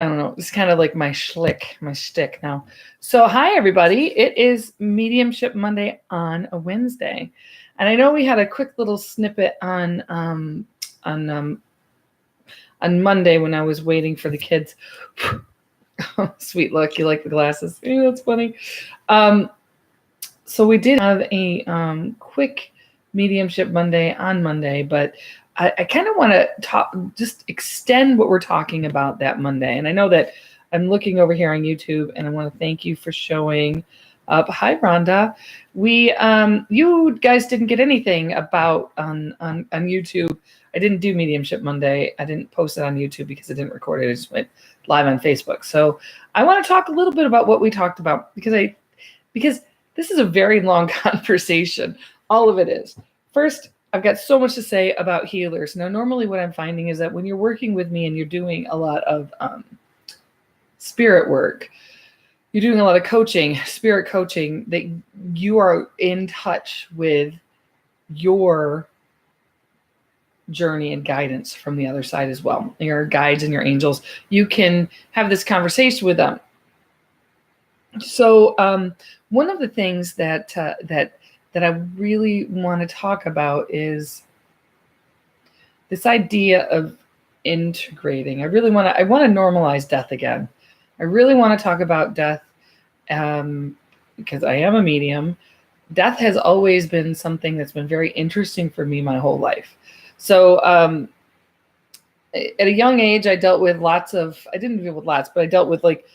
I don't know. It's kind of like my shtick now. So, hi everybody. It is Mediumship Monday on a Wednesday, and I know we had a quick little snippet on on Monday when I was waiting for the kids. Oh, sweet look, you like the glasses? Yeah, that's funny. So we did have a quick Mediumship Monday on Monday, but I kind of want to just extend what we're talking about that Monday. And I know that I'm looking over here on YouTube, and I want to thank you for showing up. Hi, Rhonda. You guys didn't get anything about on YouTube. I didn't do Mediumship Monday. I didn't post it on YouTube because I didn't record it. I just went live on Facebook. So I want to talk a little bit about what we talked about because this is a very long conversation. All of it is. First, I've got so much to say about healers. Now, normally what I'm finding is that when you're working with me and you're doing a lot of spirit work, you're doing a lot of coaching, spirit coaching, that you are in touch with your journey and guidance from the other side as well. Your guides and your angels. You can have this conversation with them. So one of the things that I really want to talk about is this idea of integrating. I want to normalize death again. I really want to talk about death because I am a medium. Death has always been something that's been very interesting for me my whole life. So at a young age, I dealt with I didn't deal with lots, but I dealt with like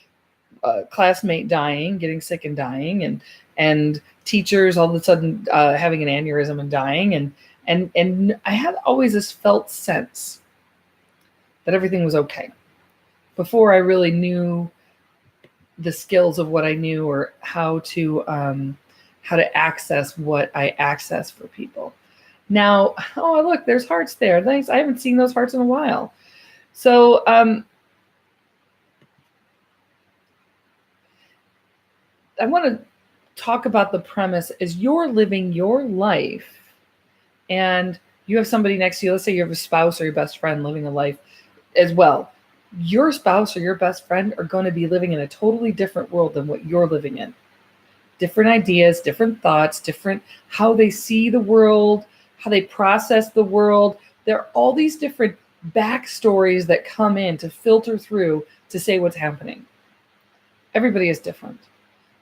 classmate dying, getting sick and dying, and teachers all of a sudden having an aneurysm and dying, and I had always this felt sense that everything was okay before I really knew the skills of what I knew or how to access what I access for people. Now, oh look, there's hearts there. Thanks. I haven't seen those hearts in a while. So I want to talk about the premise is you're living your life and you have somebody next to you. Let's say you have a spouse or your best friend living a life as well. Your spouse or your best friend are going to be living in a totally different world than what you're living in. Different ideas, different thoughts, different how they see the world, how they process the world. There are all these different backstories that come in to filter through to say what's happening. Everybody is different.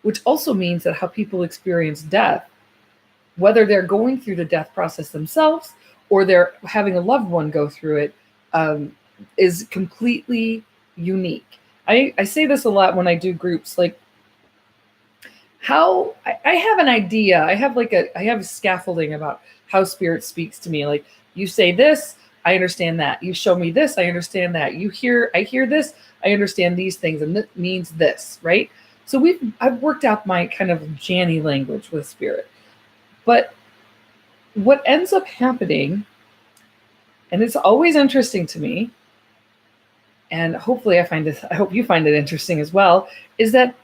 Which also means that how people experience death, whether they're going through the death process themselves or they're having a loved one go through it, is completely unique. I say this a lot when I do groups, like how I have an idea. I have scaffolding about how spirit speaks to me. Like you say this, I understand that. You show me this, I understand that. I hear this, I understand these things, and that means this, right? So I've worked out my kind of Janny language with spirit. But what ends up happening, and it's always interesting to me, and hopefully I hope you find it interesting as well, is that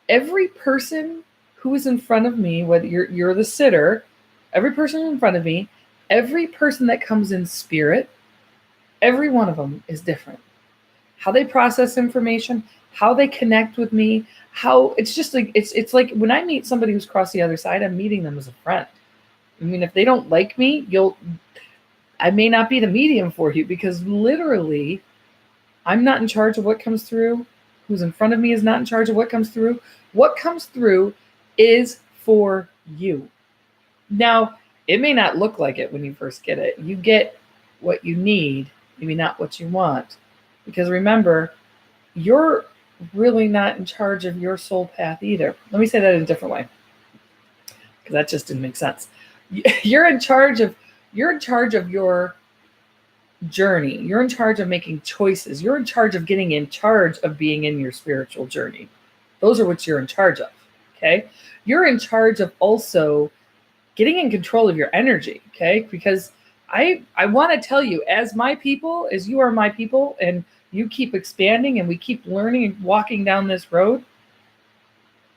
every person who is in front of me, whether you're the sitter, every person in front of me, every person that comes in spirit, every one of them is different. How they process information, how they connect with me, how it's just like it's like when I meet somebody who's crossed the other side, I'm meeting them as a friend. I mean, if they don't like me, I may not be the medium for you because literally I'm not in charge of what comes through. Who's in front of me is not in charge of what comes through. What comes through is for you. Now, it may not look like it when you first get it. You get what you need, maybe not what you want. Because remember, you're really not in charge of your soul path either. Let me say that in a different way, because that just didn't make sense. You're in charge of your journey. You're in charge of making choices. You're in charge of getting in charge of being in your spiritual journey. Those are what you're in charge of. Okay. You're in charge of also getting in control of your energy. Okay. Because I want to tell you, as you are my people, and you keep expanding and we keep learning and walking down this road,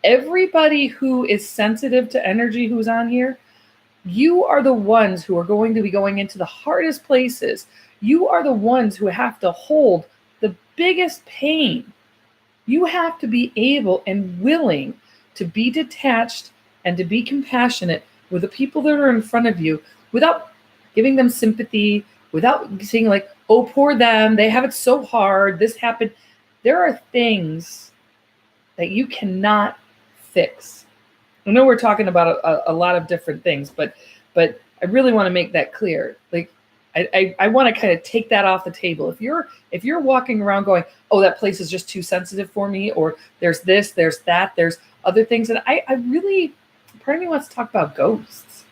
everybody who is sensitive to energy who's on here, you are the ones who are going to be going into the hardest places. You are the ones who have to hold the biggest pain. You have to be able and willing to be detached and to be compassionate with the people that are in front of you without giving them sympathy, without saying like, oh, poor them, they have it so hard, this happened. There are things that you cannot fix. I know we're talking about a lot of different things, but I really want to make that clear. Like, I want to kind of take that off the table. If you're walking around going, oh, that place is just too sensitive for me, or there's this, there's that, there's other things, and I really, part of me wants to talk about ghosts.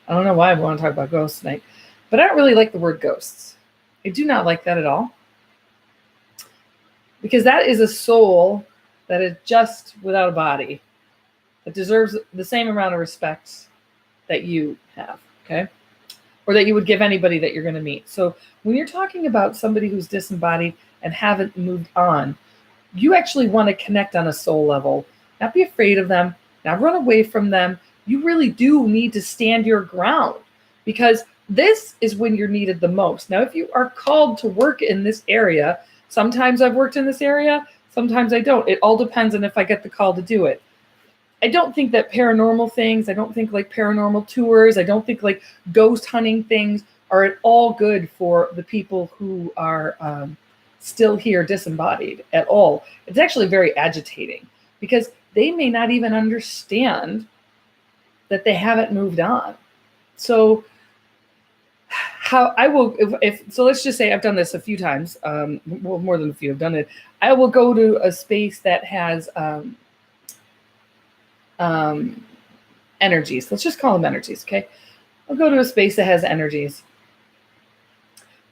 I don't know why I want to talk about ghosts tonight, but I don't really like the word ghosts. I do not like that at all, because that is a soul that is just without a body, that deserves the same amount of respect that you have, okay? Or that you would give anybody that you're going to meet. So when you're talking about somebody who's disembodied and haven't moved on, you actually want to connect on a soul level, not be afraid of them, not run away from them. You really do need to stand your ground, because this is when you're needed the most. Now, if you are called to work in this area, sometimes I've worked in this area, sometimes I don't. It all depends on if I get the call to do it. I don't think that paranormal things, I don't think like paranormal tours, I don't think like ghost hunting things are at all good for the people who are still here disembodied at all. It's actually very agitating, because they may not even understand that they haven't moved on. So how I will, so let's just say I've done this a few times, well, more than a few, I've done it. I will go to a space that has energies. Let's just call them energies, okay? I'll go to a space that has energies.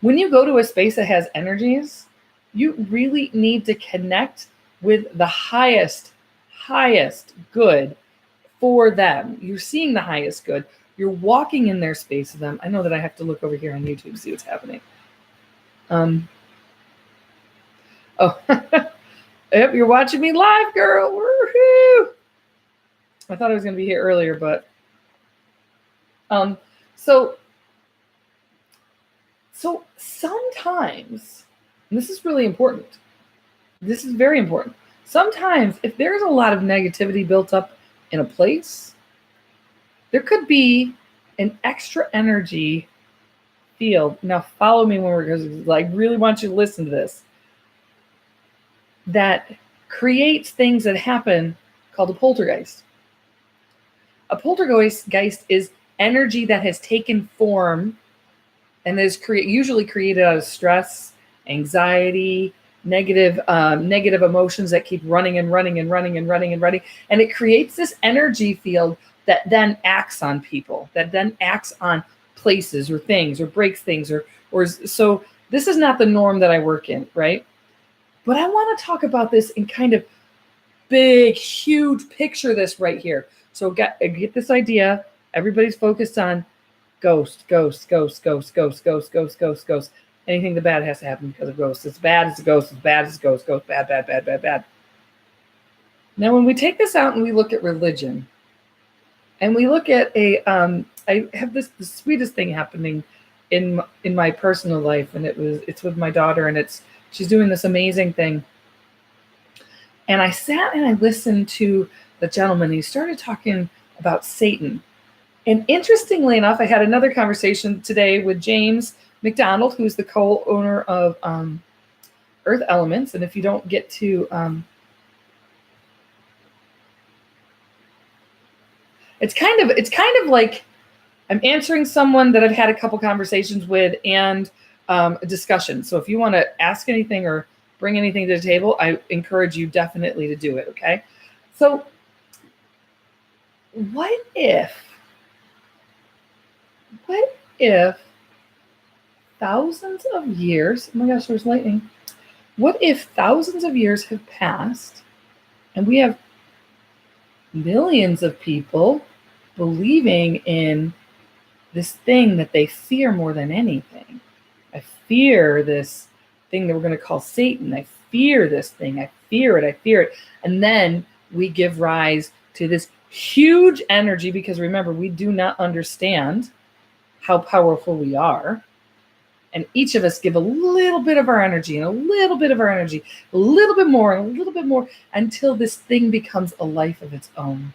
When you go to a space that has energies, you really need to connect with the highest good for them. You're seeing the highest good. You're walking in their space with them. I know that I have to look over here on YouTube to see what's happening. Oh, yep, you're watching me live, girl. Woohoo! I thought I was going to be here earlier, but so sometimes, and this is really important. This is very important. Sometimes if there's a lot of negativity built up in a place, there could be an extra energy field. Now follow me when because I really want you to listen to this. That creates things that happen called a poltergeist. A poltergeist is energy that has taken form and is usually created out of stress, anxiety, negative emotions that keep running and running and running and running and running. And it creates this energy field that then acts on people, that then acts on places or things or breaks things or so this is not the norm that I work in, right? But I want to talk about this in kind of big, huge picture this right here. So get this idea. Everybody's focused on ghost. Anything the bad has to happen because of ghosts. It's bad as a ghost. It's bad as a ghost. Ghost, bad. Now, when we take this out and we look at religion, and we look at I have the sweetest thing happening in my personal life, and it's with my daughter, and she's doing this amazing thing. And I sat and I listened to the gentleman. He started talking about Satan. And interestingly enough, I had another conversation today with James McDonald, who's the co-owner of Earth Elements. And if you don't get to, it's kind of like I'm answering someone that I've had a couple conversations with and a discussion. So if you want to ask anything or bring anything to the table, I encourage you definitely to do it. Okay. So what if thousands of years, oh my gosh, there's lightning. What if thousands of years have passed and we have millions of people believing in this thing that they fear more than anything? I fear this thing that we're going to call Satan. I fear this thing. I fear it. And then we give rise to this huge energy, because remember, we do not understand how powerful we are. And each of us give a little bit of our energy and a little bit of our energy, a little bit more and a little bit more, until this thing becomes a life of its own,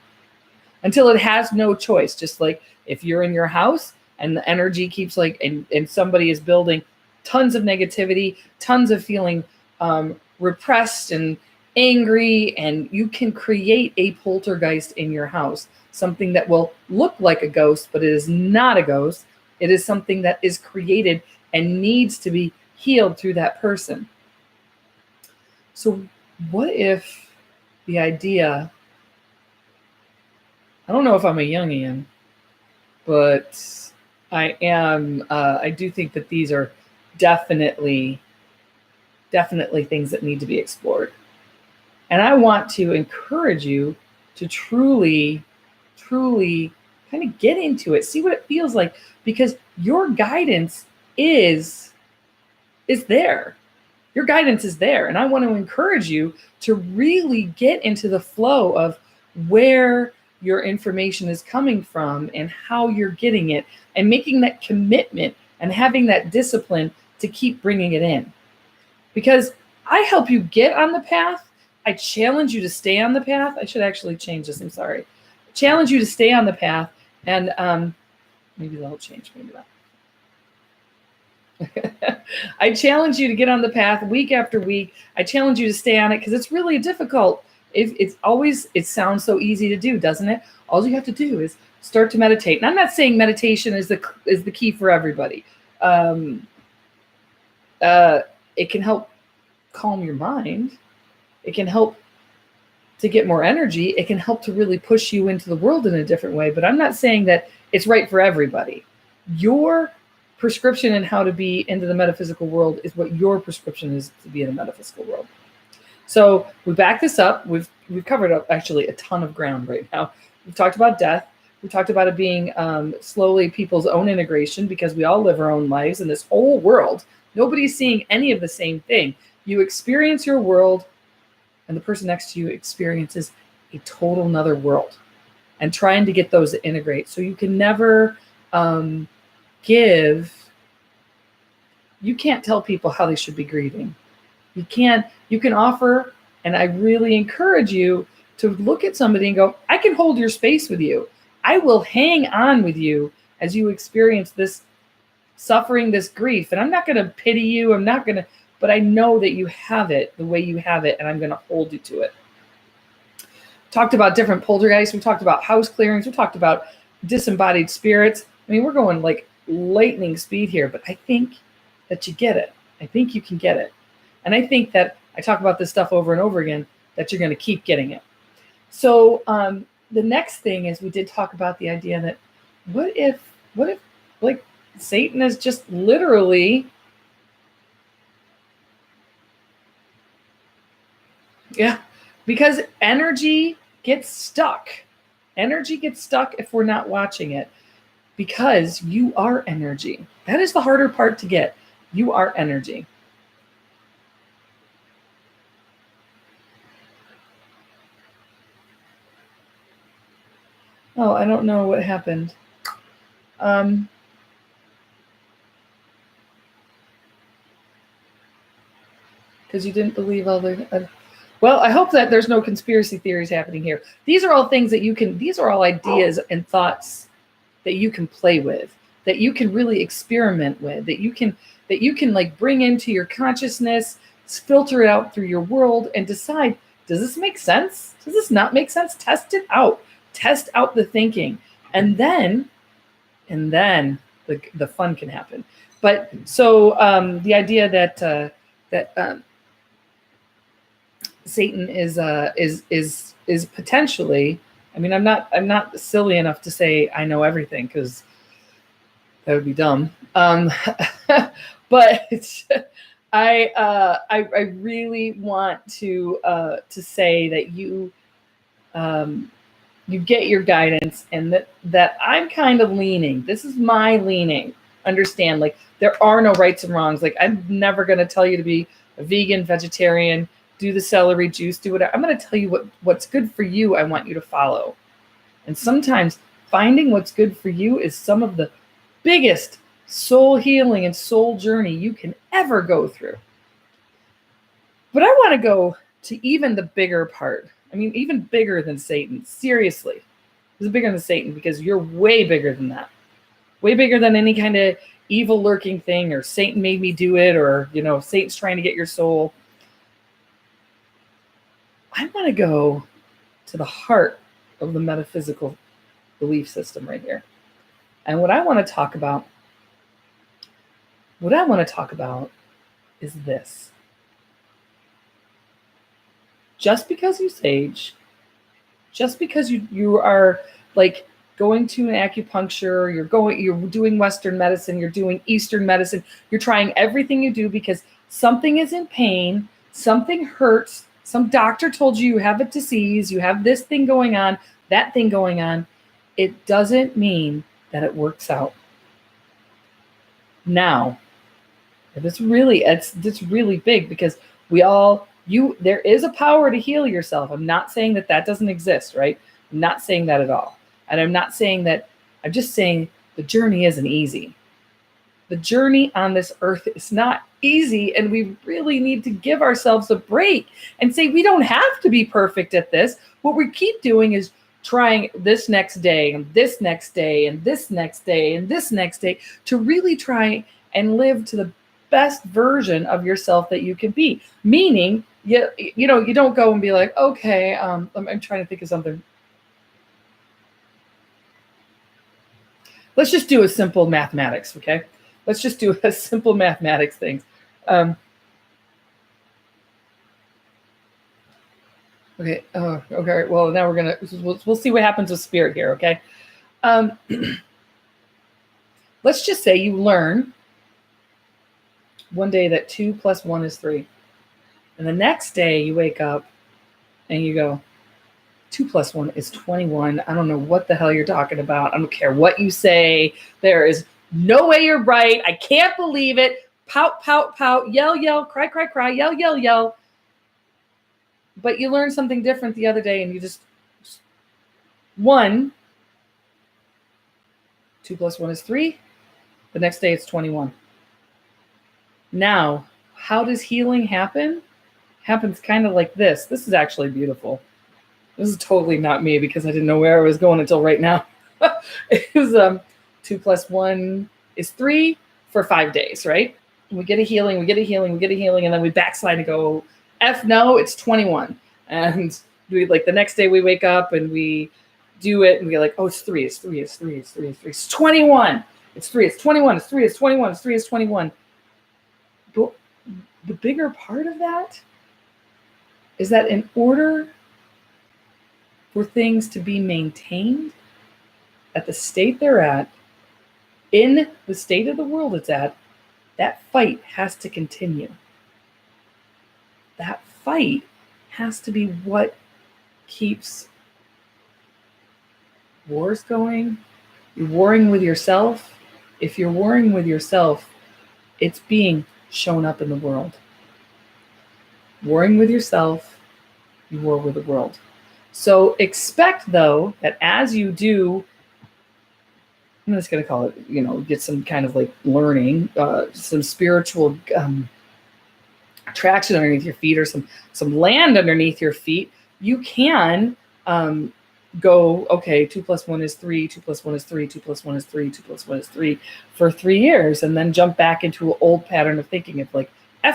until it has no choice. Just like if you're in your house and the energy keeps like, and somebody is building tons of negativity, tons of feeling repressed and angry, and you can create a poltergeist in your house, something that will look like a ghost, but it is not a ghost. It is something that is created and needs to be healed through that person. So what if the idea, I don't know if I'm a Jungian, but I do think that these are definitely things that need to be explored. And I want to encourage you to truly kind of get into it, see what it feels like, because your guidance is there. Your guidance is there. And I want to encourage you to really get into the flow of where your information is coming from and how you're getting it, and making that commitment and having that discipline to keep bringing it in. Because I help you get on the path. I challenge you to stay on the path. I should actually change this. I'm sorry. Challenge you to stay on the path. And maybe that'll change. Maybe not. I challenge you to get on the path week after week. I challenge you to stay on it, because it's really difficult. It sounds so easy to do, doesn't it? All you have to do is start to meditate. And I'm not saying meditation is the key for everybody. It can help calm your mind. It can help to get more energy. It can help to really push you into the world in a different way. But I'm not saying that it's right for everybody. Your prescription in how to be into the metaphysical world is what your prescription is to be in the metaphysical world. So we back this up. We've covered up actually a ton of ground right now. We've talked about death. We talked about it being slowly people's own integration, because we all live our own lives in this whole world. Nobody's seeing any of the same thing. You experience your world, and the person next to you experiences a total another world, and trying to get those to integrate. So you can never you can't tell people how they should be grieving. You can offer, and I really encourage you to look at somebody and go, I can hold your space with you. I will hang on with you as you experience this suffering, this grief. And I'm not going to pity you. But I know that you have it the way you have it, and I'm going to hold you to it. Talked about different poltergeists. We talked about house clearings. We talked about disembodied spirits. I mean, we're going like lightning speed here, but I think that you get it. I think you can get it. And I think that I talk about this stuff over and over again, that you're going to keep getting it. So the next thing is, we did talk about the idea that what if like Satan is just literally, because energy gets stuck. Energy gets stuck if we're not watching it, because you are energy. That is the harder part to get. You are energy. Oh, I don't know what happened. Because you didn't believe all the... well, I hope that there's no conspiracy theories happening here. These are all things that these are all ideas and thoughts that you can play with, that you can really experiment with, that you can like bring into your consciousness, filter it out through your world, and decide, does this make sense? Does this not make sense? Test it out. Test out the thinking. And then the fun can happen. But so the idea that Satan is potentially, I mean, I'm not silly enough to say I know everything, because that would be dumb. But I really want to say that you get your guidance, and that I'm kind of leaning. This is my leaning. Understand, like, there are no rights and wrongs. Like, I'm never going to tell you to be a vegan, vegetarian, do the celery juice, do whatever. I'm going to tell you what's good for you. I want you to follow. And sometimes finding what's good for you is some of the biggest soul healing and soul journey you can ever go through. But I want to go to even the bigger part. I mean, even bigger than Satan. Seriously. It's bigger than Satan because you're way bigger than that. Way bigger than any kind of evil lurking thing, or Satan made me do it, or, Satan's trying to get your soul. I want to go to the heart of the metaphysical belief system right here. And what I want to talk about is this. Just because you sage, just because you are like going to an acupuncture, you're doing Western medicine, you're doing Eastern medicine, you're trying everything you do because something is in pain, something hurts, some doctor told you have a disease, you have this thing going on, that thing going on. It doesn't mean that it works out. Now, it's really big because there is a power to heal yourself. I'm not saying that doesn't exist, right? I'm not saying that at all. And I'm not saying that, I'm just saying the journey isn't easy. The journey on this earth is not easy, and we really need to give ourselves a break and say we don't have to be perfect at this. What we keep doing is trying this next day and this next day and this next day and this next day to really try and live to the best version of yourself that you can be. Meaning, you don't go and be like, okay, I'm trying to think of something. Let's just do a simple mathematics, okay? Let's just do a simple mathematics thing. Okay. Okay. Well, now we'll see what happens with spirit here, okay? Let's just say you learn one day that 2 + 1 is 3. And the next day you wake up and you go, 2 + 1 is 21. I don't know what the hell you're talking about. I don't care what you say. There is no way you're right. I can't believe it. Pout, pout, pout, yell, yell, cry, cry, cry, yell, yell, yell. But you learned something different the other day and you just 2 + 1 is 3. The next day it's 21. Now, how does healing happen? Happens kind of like this. This is actually beautiful. This is totally not me because I didn't know where I was going until right now. It was 2 + 1 is 3 for 5 days, right? We get a healing, and then we backslide and go, no, it's 21. And we the next day we wake up and we do it and we're like, oh, it's 3, it's 3, it's 3, it's 3, it's 3, it's 21. It's 3, it's 21, it's 3, it's 21, it's 3, it's 21. But the bigger part of that is that in order for things to be maintained at the state they're at, in the state of the world it's at, that fight has to continue. That fight has to be what keeps wars going. You're warring with yourself. If you're warring with yourself, it's being shown up in the world. Warring with yourself, you war with the world. So expect, though, that as you do, I'm just going to call it, get some kind of learning, some spiritual traction underneath your feet or some land underneath your feet, you can go, okay, 2 + 1 is 3, 2 + 1 is 3, 2 + 1 is 3, 2 + 1 is 3 for 3 years, and then jump back into an old pattern of thinking of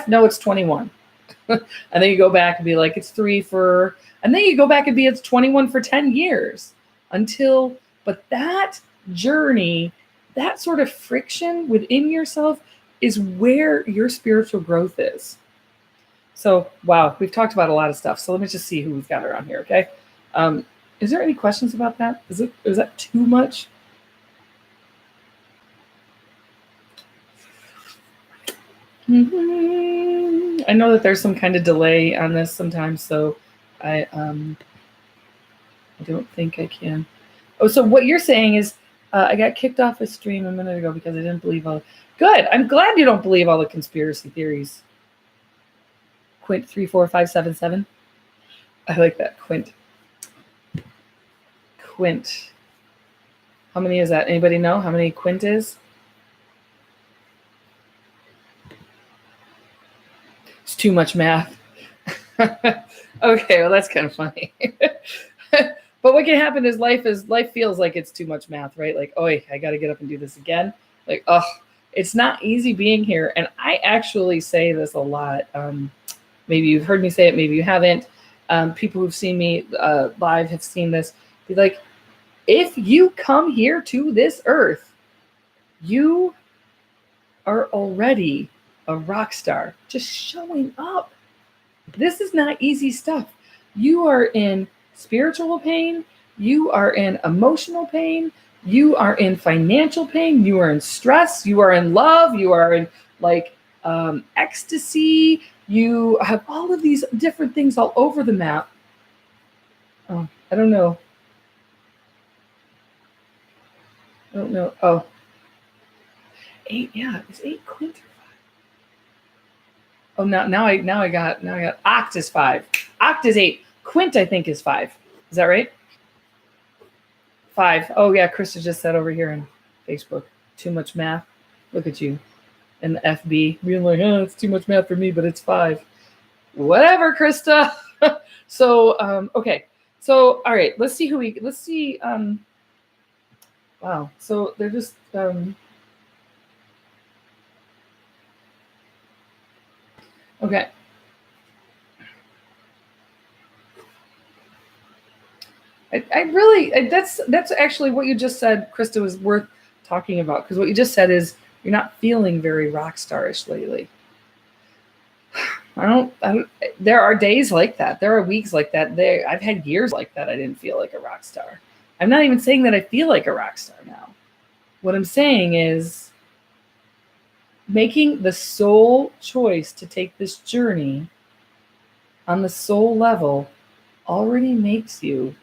no, it's 21. And then you go back and be like, it's 3 for, and then you go back and be, it's 21 for 10 years but that journey, that sort of friction within yourself is where your spiritual growth is. So, wow, we've talked about a lot of stuff. So let me just see who we've got around here, okay? Is there any questions about that? Is that too much? I know that there's some kind of delay on this sometimes, so I don't think I can. Oh, so what you're saying is I got kicked off a stream a minute ago because I didn't believe all. Good. I'm glad you don't believe all the conspiracy theories. Quint 34577. I like that. Quint. How many is that? Anybody know how many quint is? too much math. Okay, well, that's kind of funny. But what can happen is life feels like it's too much math, right? Like, oh, I got to get up and do this again. Like, oh, it's not easy being here. And I actually say this a lot. Maybe you've heard me say it, maybe you haven't. People who've seen me live have seen this. Be like, if you come here to this earth, you are already a rock star. Just showing up. This is not easy stuff. You are in spiritual pain. You are in emotional pain. You are in financial pain. You are in stress. You are in love. You are in ecstasy. You have all of these different things all over the map. Oh, I don't know. Oh, 8. Yeah, is 8 Quint or 5? Oh, now I got Oct is 5. Oct is 8. Quint, I think, is 5. Is that right? 5. Oh yeah, Krista just said over here on Facebook, too much math. Look at you. And the FB being like, oh, it's too much math for me, but it's 5. Whatever, Krista. So okay. So all right, let's see. Wow. So they're just okay. I really that's actually what you just said, Krista, was worth talking about, because what you just said is you're not feeling very rock starish lately. I don't. There are days like that. There are weeks like that. I've had years like that. I didn't feel like a rock star. I'm not even saying that I feel like a rock star now. What I'm saying is making the sole choice to take this journey on the soul level already makes you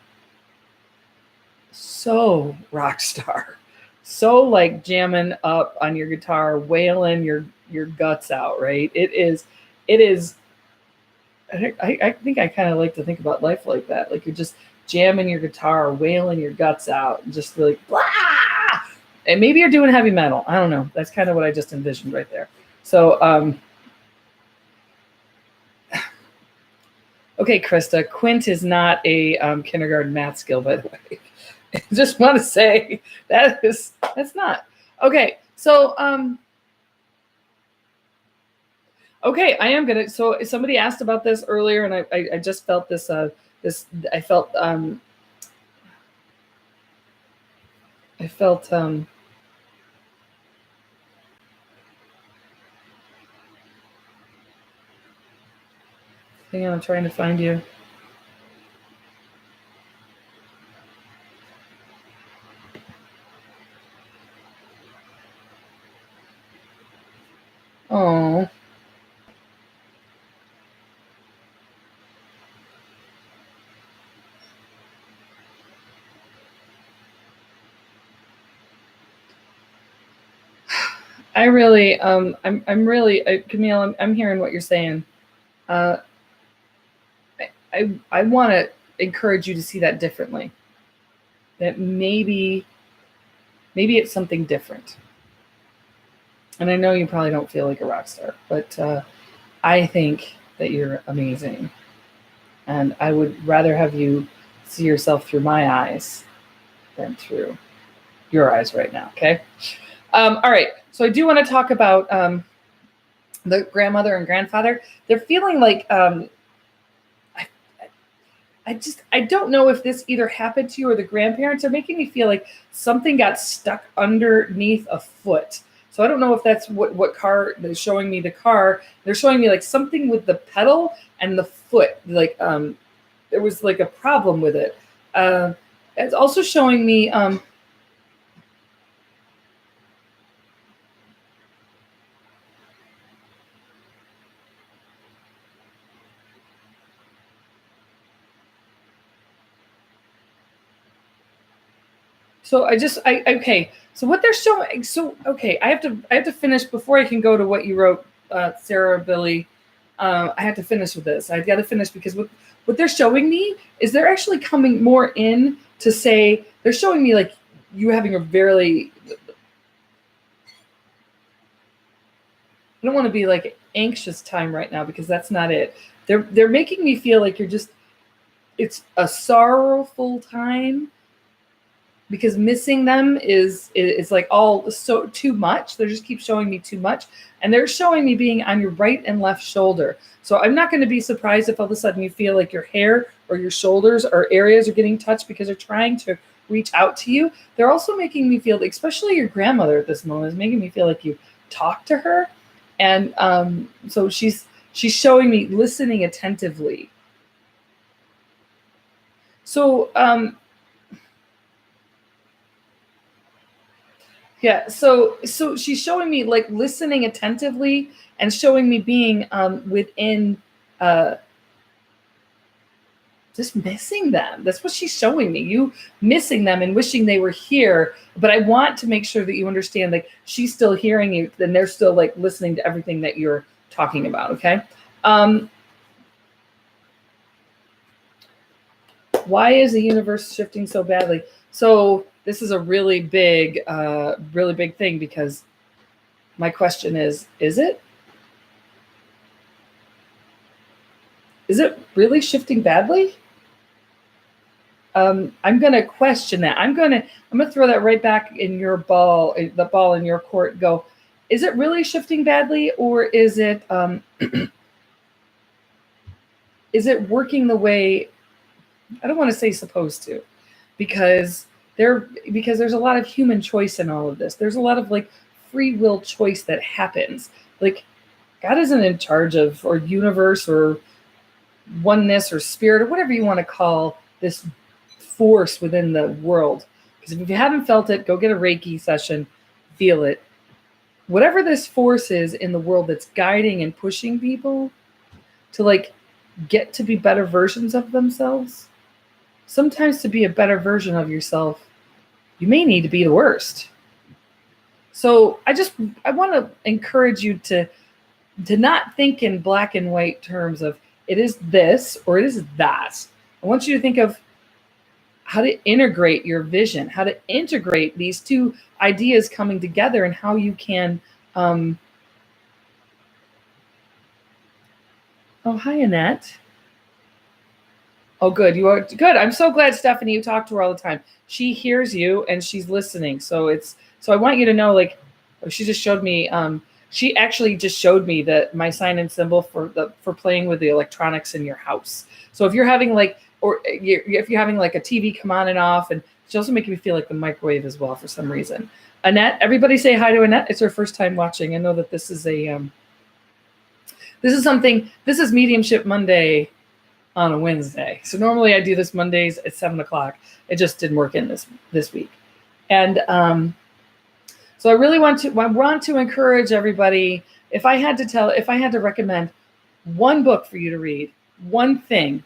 so rock star, so like jamming up on your guitar, wailing your guts out, right? It is I think I kind of like to think about life like that. Like you're just jamming your guitar, wailing your guts out, and just like blah. And maybe you're doing heavy metal. I don't know. That's kind of what I just envisioned right there. So okay, Krista, Quint is not a kindergarten math skill, by the way. I just want to say that's not. Okay, so okay, I am gonna. So somebody asked about this earlier, and I just felt this. I felt hang on, I'm trying to find you. Oh. I really, I'm really, Camille, I'm hearing what you're saying. I want to encourage you to see that differently. That maybe it's something different. And I know you probably don't feel like a rock star, but I think that you're amazing. And I would rather have you see yourself through my eyes than through your eyes right now, okay? All right, so I do want to talk about the grandmother and grandfather. They're feeling like, I don't know if this either happened to you or the grandparents are making me feel like something got stuck underneath a foot. So I don't know if that's what car they're showing me. The car, they're showing me like something with the pedal and the foot, like there was like a problem with it. It's also showing me so okay. So what they're showing. So okay, I have to finish before I can go to what you wrote, Sarah, Billy. I have to finish with this. I've got to finish because what they're showing me is they're actually coming more in to say they're showing me like you having a very. I don't want to be like anxious time right now, because that's not it. They're making me feel like it's a sorrowful time, because missing them is like all so too much. They just keep showing me too much, and they're showing me being on your right and left shoulder. So I'm not going to be surprised if all of a sudden you feel like your hair or your shoulders or areas are getting touched, because they're trying to reach out to you. They're also making me feel, especially your grandmother at this moment is making me feel like you talk to her. And so she's showing me listening attentively. So yeah, so she's showing me like listening attentively, and showing me being within just missing them. That's what she's showing me. You missing them and wishing they were here. But I want to make sure that you understand, like, she's still hearing you, then they're still like listening to everything that you're talking about. Okay. Why is the universe shifting so badly? So this is a really big thing, because my question is it? Is it really shifting badly? I'm going to question that. I'm going to throw that right back in your ball, the ball in your court. Go, is it really shifting badly, or is it is it working the way, I don't want to say supposed to, because there's a lot of human choice in all of this. There's a lot of like free will choice that happens. Like, God isn't in charge of, or universe or oneness or spirit or whatever you want to call this force within the world. Because if you haven't felt it, go get a Reiki session, feel it. Whatever this force is in the world that's guiding and pushing people to like get to be better versions of themselves. Sometimes to be a better version of yourself, you may need to be the worst. So I want to encourage you to not think in black and white terms of it is this or it is that. I want you to think of how to integrate your vision, how to integrate these two ideas coming together, and how you can. Oh, hi, Annette. Oh, good. You are good. I'm so glad, Stephanie, you talk to her all the time. She hears you and she's listening. So I want you to know, like, she just showed me, she actually just showed me my sign and symbol for playing with the electronics in your house. So if you're having like, or if you're having like a TV come on and off, and she's also making me feel like the microwave as well for some reason. Annette, everybody say hi to Annette. It's her first time watching. I know that this is this is Mediumship Monday on a Wednesday. So normally I do this Mondays at 7:00. It just didn't work in this week. And so I really want to encourage everybody. If I had to recommend one book for you to read, one thing,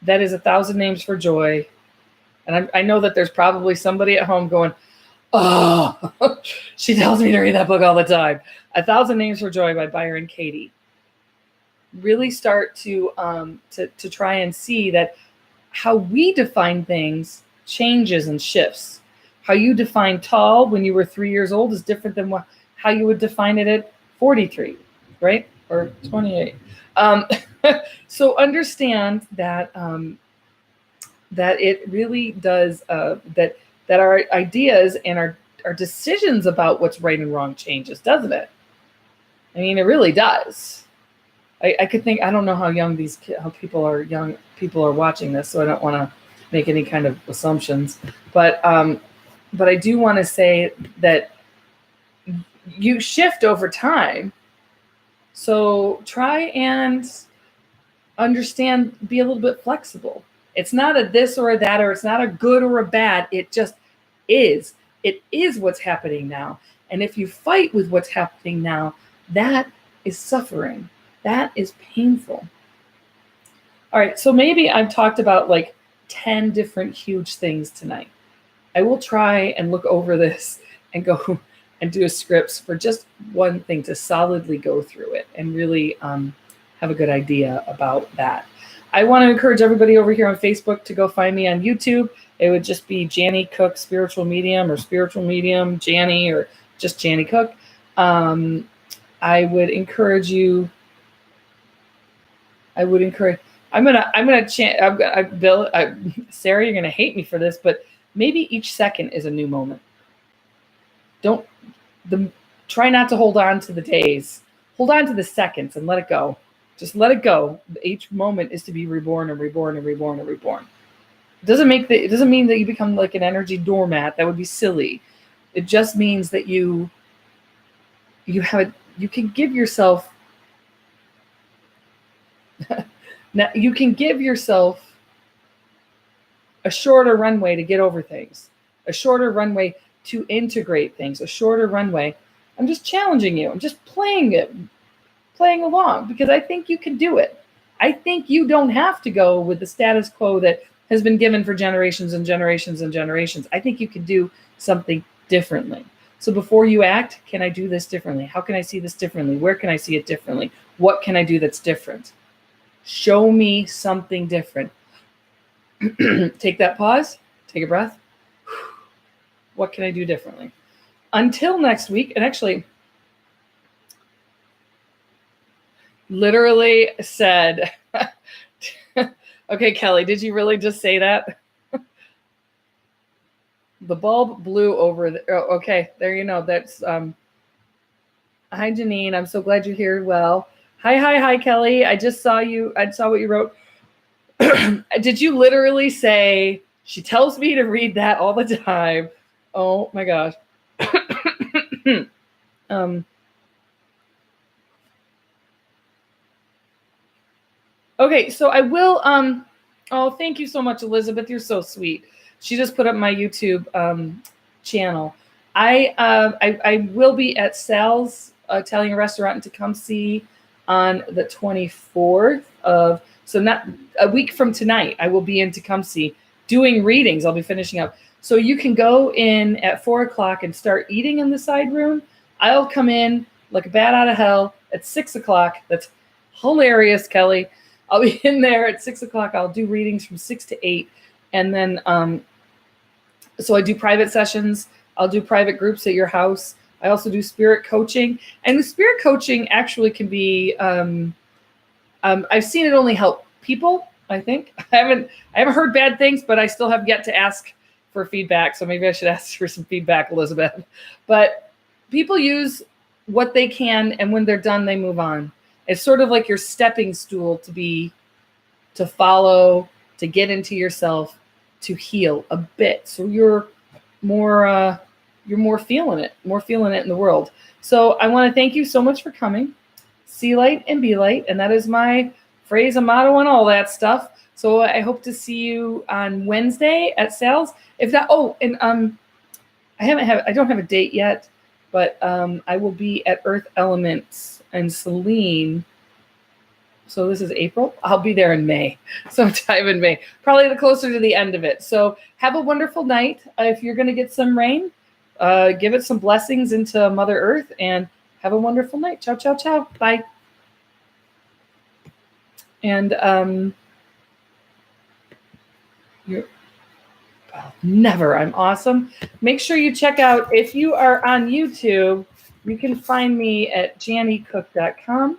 that is 1,000 Names for Joy. And I know that there's probably somebody at home going, oh, she tells me to read that book all the time. 1,000 Names for Joy by Byron Katie. Really start to try and see that how we define things changes and shifts. How you define tall when you were 3 years old is different than how you would define it at 43, right? Or 28. So understand that that it really does that our ideas and our decisions about what's right and wrong changes, doesn't it? I mean, it really does. I could think, I don't know how young people are watching this, so I don't want to make any kind of assumptions, but I do want to say that you shift over time. So try and understand, be a little bit flexible. It's not a this or a that, or it's not a good or a bad. It just is. It is what's happening now. And if you fight with what's happening now, that is suffering. That is painful. All right, so maybe I've talked about like 10 different huge things tonight. I will try and look over this and go and do a scripts for just one thing to solidly go through it and really have a good idea about that. I want to encourage everybody over here on Facebook to go find me on YouTube. It would just be Janie Cook Spiritual Medium, or Spiritual Medium Janie, or just Janie Cook. I would encourage you. I'm gonna chant. Bill, Sarah, you're gonna hate me for this, but maybe each second is a new moment. Try not to hold on to the days. Hold on to the seconds and let it go. Just let it go. Each moment is to be reborn and reborn and reborn and reborn. It doesn't mean that you become like an energy doormat. That would be silly. It just means that you can give yourself now you can give yourself a shorter runway to get over things, a shorter runway to integrate things, a shorter runway. I'm just challenging you. I'm just playing along, because I think you can do it. I think you don't have to go with the status quo that has been given for generations and generations and generations. I think you can do something differently. So before you act, can I do this differently? How can I see this differently? Where can I see it differently? What can I do that's different? Show me something different. Take that pause, take a breath. What can I do differently? Until next week, and actually, literally said, okay, Kelly, did you really just say that? The bulb blew over. Oh, okay, there you know. That's hi, Janine. I'm so glad you're here. Well, hi, Kelly. I just saw you. I saw what you wrote. Did you literally say, she tells me to read that all the time? Oh my gosh. Okay, so I will, oh, thank you so much, Elizabeth. You're so sweet. She just put up my YouTube channel. I will be at Sal's Italian restaurant in Tecumseh on the 24th of, so not a week from tonight, I will be in Tecumseh doing readings. I'll be finishing up. So you can go in at 4 o'clock and start eating in the side room. I'll come in like a bat out of hell at 6 o'clock. That's hilarious, Kelly. I'll be in there at 6 o'clock. I'll do readings from 6 to 8. And then, so I do private sessions. I'll do private groups at your house. I also do spirit coaching. And the spirit coaching actually can be, I've seen it only help people, I think. I haven't heard bad things, but I still have yet to ask for feedback. So maybe I should ask for some feedback, Elizabeth. But people use what they can, and when they're done, they move on. It's sort of like your stepping stool to follow, to get into yourself, to heal a bit. So you're more feeling it in the world. So I want to thank you so much for coming. See light and be light. And that is my phrase and motto and all that stuff. So I hope to see you on Wednesday at Sal's. If that, I don't have a date yet, but I will be at Earth Elements and Celine. So this is April. I'll be there in May, sometime in May, probably the closer to the end of it. So have a wonderful night. If you're going to get some rain, give it some blessings into Mother Earth, and have a wonderful night. Ciao, ciao, ciao. Bye. And never. I'm awesome. Make sure you check out, if you are on YouTube, you can find me at jannycook.com.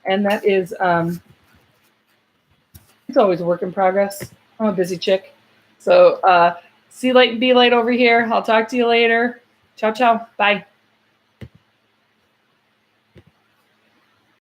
And that is, it's always a work in progress. I'm a busy chick. So see light and be light over here. I'll talk to you later. Ciao, ciao. Bye.